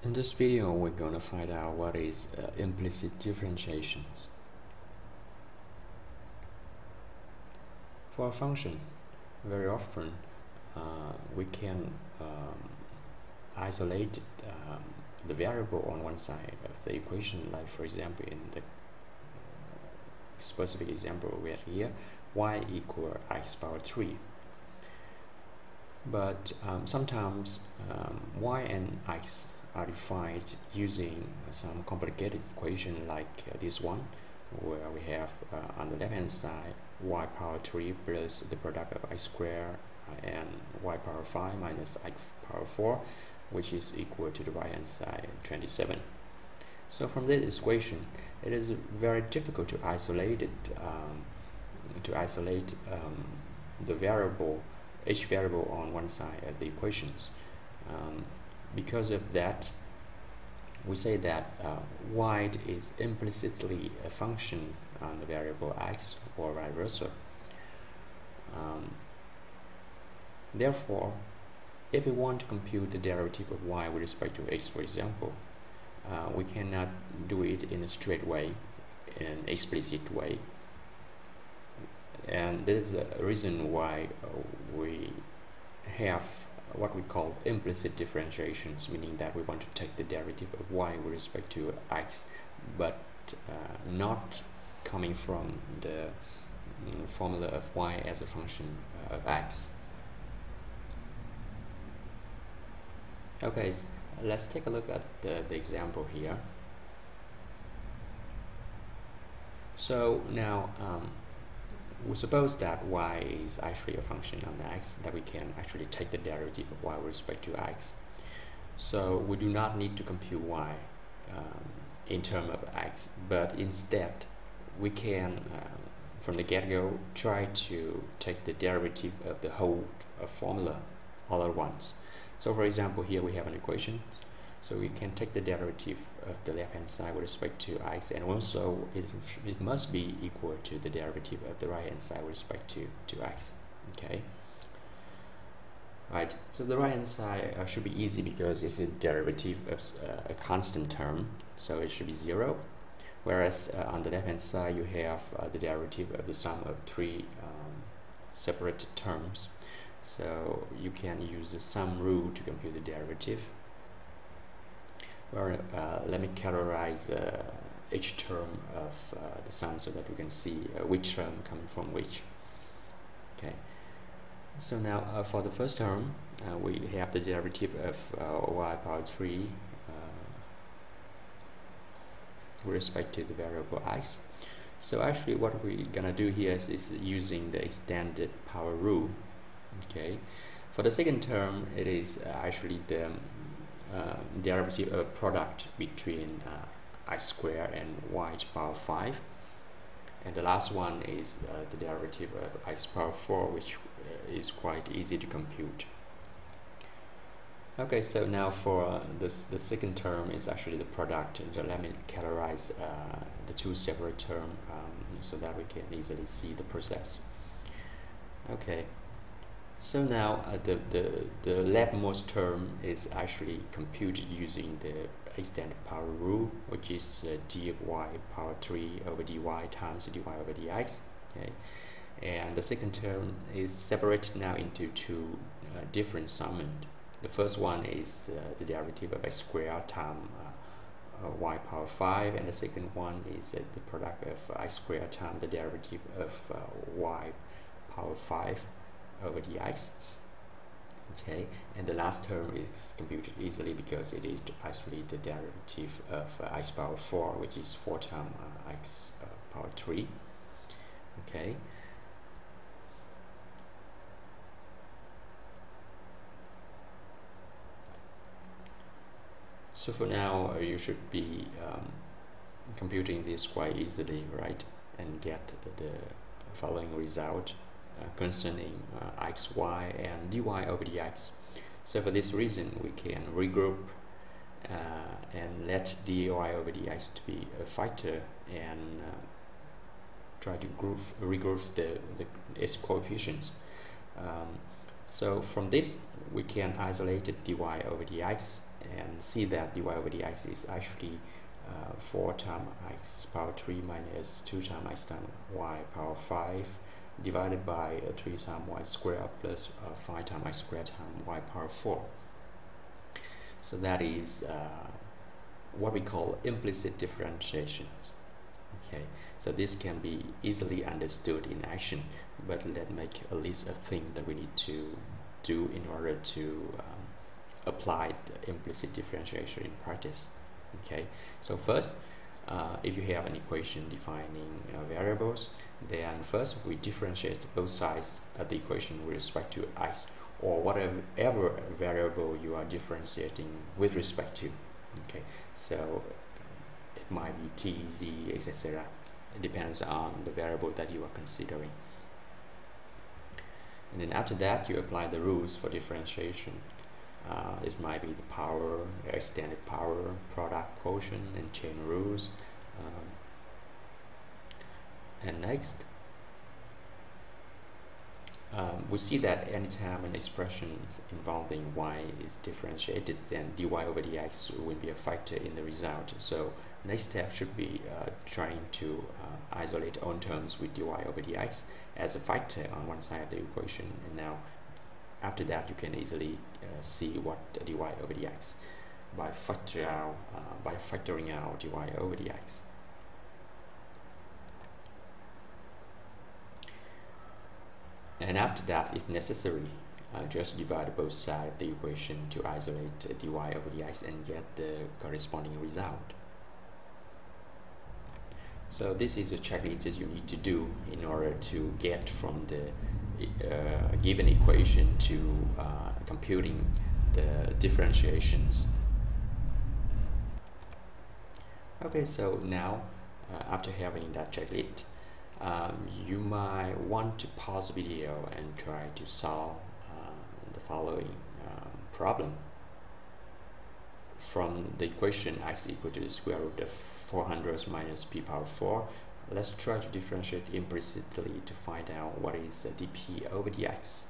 In this video, we're going to find out what is implicit differentiations. For a function, very often we can isolate the variable on one side of the equation, like for example in the specific example we have here, y equal x power 3. But sometimes y and x are defined using some complicated equation like this one, where we have on the left hand side y power 3 plus the product of x squared and y power 5 minus x power 4, which is equal to the right hand side 27. So from this equation, it is very difficult to isolate it, the variable, each variable on one side of the equations. Because of that, we say that y is implicitly a function on the variable x or vice versa. Therefore, if we want to compute the derivative of y with respect to x, for example, we cannot do it in a straight way, in an explicit way. And this is a reason why we have what we call implicit differentiations, meaning that we want to take the derivative of y with respect to x, but not coming from the formula of y as a function of x. Okay, so let's take a look at the example here. So now we suppose that y is actually a function on x, that we can actually take the derivative of y with respect to x. So we do not need to compute y in terms of x, but instead we can from the get-go try to take the derivative of the whole formula all at once. So for example, here we have an equation, so we can take the derivative of the left hand side with respect to x, and also it must be equal to the derivative of the right hand side with respect to x. Okay, right, so the right hand side should be easy because it's a derivative of a constant term, so it should be 0, whereas on the left hand side you have the derivative of the sum of three separated terms. So you can use the sum rule to compute the derivative. Well, let me categorize each term of the sum so that we can see which term coming from which. Okay. So now for the first term, we have the derivative of y power 3 with respect to the variable x. So actually what we're gonna do here is using the extended power rule. Okay, for the second term, it is actually the derivative of product between x squared and y to power 5, and the last one is the derivative of x power 4, which is quite easy to compute. Okay, so now for the second term is actually the product. So let me categorize the two separate terms so that we can easily see the process. Okay. So now the leftmost term is actually computed using the extended power rule, which is dy power 3 over dy times dy over dx. Okay, and the second term is separated now into two different summand. The first one is the derivative of x squared times y power 5, and the second one is the product of x squared times the derivative of y power 5 over dx. Okay, and the last term is computed easily because it is actually the derivative of x power 4, which is 4 times x power 3. Okay, so for now you should be computing this quite easily, right, and get the following result concerning x, y, and dy over dx. So for this reason, we can regroup and let dy over dx to be a factor and try to regroup its coefficients. So from this, we can isolate dy over dx and see that dy over dx is actually 4 times x power 3 minus 2 times x times y power 5 divided by 3 times y squared plus 5 times x squared times y power 4. So that is what we call implicit differentiation. Okay, so this can be easily understood in action, but let's make a list of things that we need to do in order to apply the implicit differentiation in practice. Okay, so first, if you have an equation defining variables, then first we differentiate both sides of the equation with respect to x, or whatever variable you are differentiating with respect to. Okay, so it might be t, z, etc. It depends on the variable that you are considering. And then after that, you apply the rules for differentiation. It might be the power, extended power, product quotient, and chain rules. And next, we see that anytime an expression involving y is differentiated, then dy over dx will be a factor in the result. So next step should be trying to isolate own terms with dy over dx as a factor on one side of the equation. And now after that, you can easily see what dy over dx by factoring out dy over dx. And after that, if necessary, just divide both sides of the equation to isolate dy over dx and get the corresponding result. So this is a checklist that you need to do in order to get from the given equation to computing the differentiations. Okay, so now after having that checklist, you might want to pause the video and try to solve the following problem. From the equation x equal to the square root of 400 minus p power 4, let's try to differentiate implicitly to find out what is dp over dx.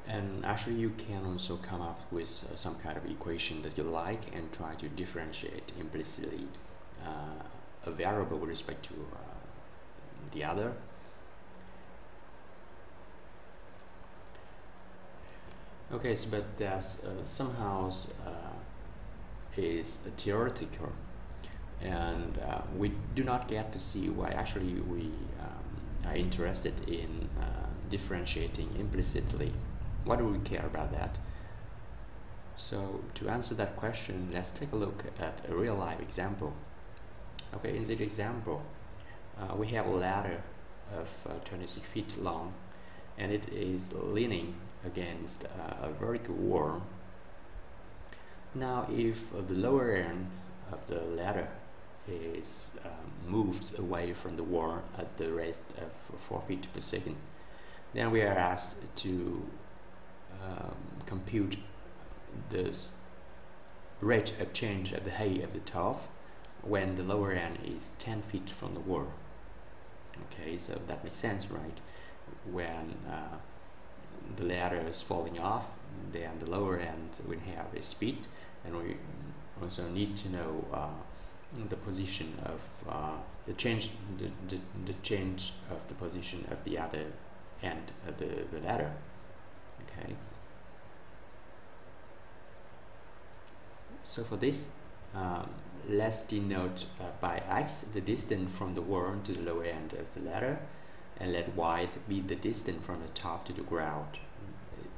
And actually you can also come up with some kind of equation that you like and try to differentiate implicitly a variable with respect to the other. Okay, so but that's somehow is theoretical, and we do not get to see why actually we are interested in differentiating implicitly. Why do we care about that? So to answer that question, let's take a look at a real life example. Okay, in this example, we have a ladder of 26 feet long, and it is leaning against a vertical wall. Now, if the lower end of the ladder is moved away from the wall at the rate of 4 feet per second, then we are asked to compute this rate of change at the height of the top when the lower end is 10 feet from the wall. Okay, so that makes sense, right? When the ladder is falling off, then the lower end will have a speed, and we also need to know the position of the change of the position of the other end of the ladder. Okay. So for this, let's denote by x the distance from the wall to the lower end of the ladder, and let y be the distance from the top to the ground.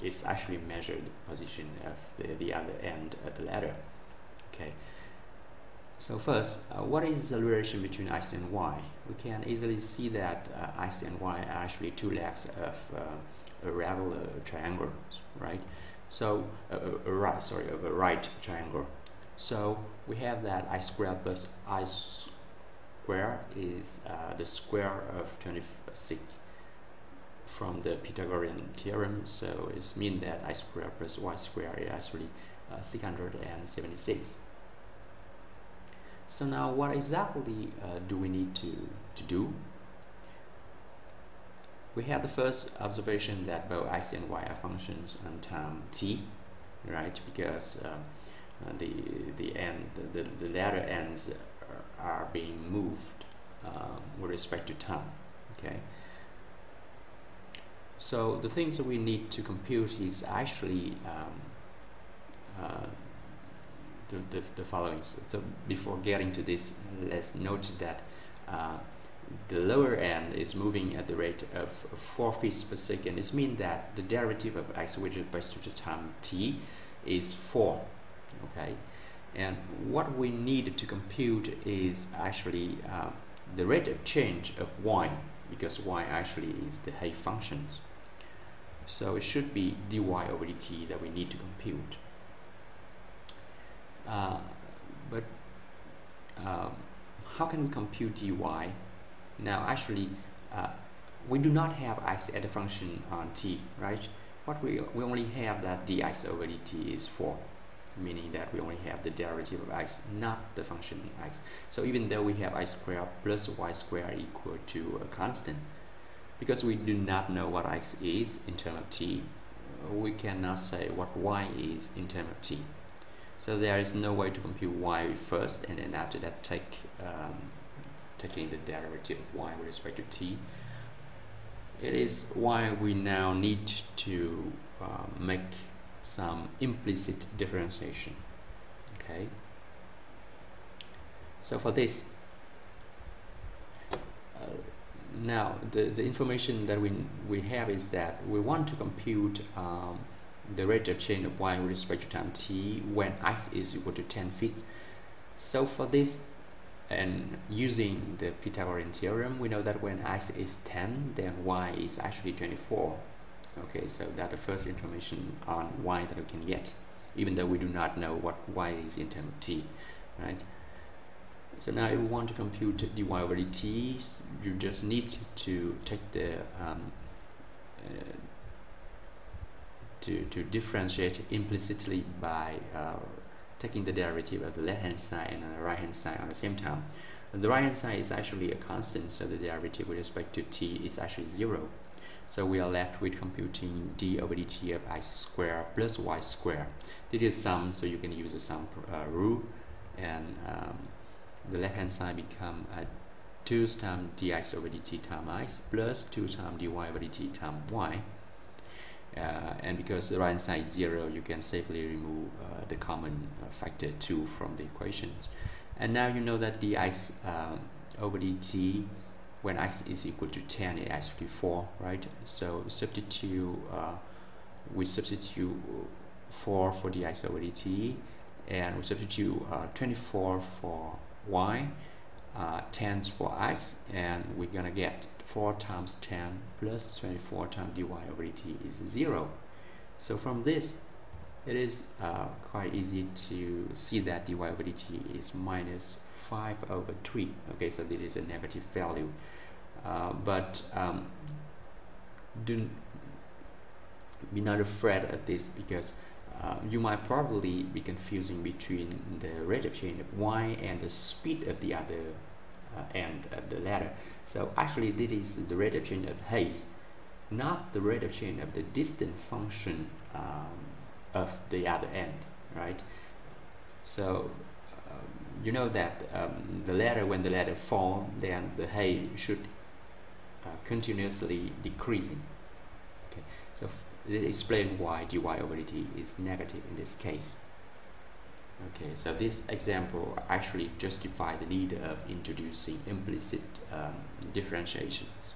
It's actually measured the position of the other end of the ladder. Okay. So first, what is the relation between x and y? We can easily see that x and y are actually two legs of a regular triangle, right? So a right triangle. So we have that I squared plus I squared is the square of 26 from the Pythagorean theorem. So it means that I squared plus y squared is actually 676. So now what exactly do we need to do? We have the first observation that both x and y are functions on time t. right? Because the letter ends are being moved with respect to time. Okay. So the things that we need to compute is actually the following. So before getting to this, let's note that the lower end is moving at the rate of 4 feet per second. This means that the derivative of x with respect to the time t is 4. Okay, and what we need to compute is actually the rate of change of y, because y actually is the height functions. So it should be dy over dt that we need to compute. But how can we compute dy? Now actually we do not have x as a function on t, right? What we only have that dx over dt is 4, meaning that we only have the derivative of x, not the function x. So even though we have x squared plus y squared equal to a constant, because we do not know what x is in terms of t, we cannot say what y is in terms of t. So there is no way to compute y first and then after that taking the derivative of y with respect to t. It is why we now need to make some implicit differentiation. Okay. So for this, now the information that we have is that we want to compute the rate of change of y with respect to time t when x is equal to 10 feet. So for this, and using the Pythagorean theorem, we know that when x is 10, then y is actually 24. Okay, so that's the first information on y that we can get, even though we do not know what y is in terms of t, right? So now if we want to compute dy over dt, you just need to take the to differentiate implicitly by taking the derivative of the left hand side and the right hand side at the same time. The right hand side is actually a constant, so the derivative with respect to t is actually 0. So we are left with computing d over dt of x squared plus y squared. This is sum, so you can use the sum rule, and the left hand side become 2 times dx over dt times x plus 2 times dy over dt times y. And because the right hand side is 0, you can safely remove the common factor 2 from the equations. And now you know that dx over dt when x is equal to 10 is actually 4, right? So substitute we substitute 4 for dx over dt, and we substitute 24 for y, 10 for x, and we're gonna get 4 times 10 plus 24 times dy over dt is 0. So from this, it is quite easy to see that dy over dt is minus 5 over 3. Okay, so this is a negative value. But do be not afraid of this, because you might probably be confusing between the rate of change of y and the speed of the other end of the ladder. So actually this is the rate of change of height, not the rate of change of the distance function of the other end, right? So you know that the ladder, when the ladder falls, then the height should continuously decreasing. Okay, so it explains why dy over dt is negative in this case. Okay, so this example actually justifies the need of introducing implicit differentiations.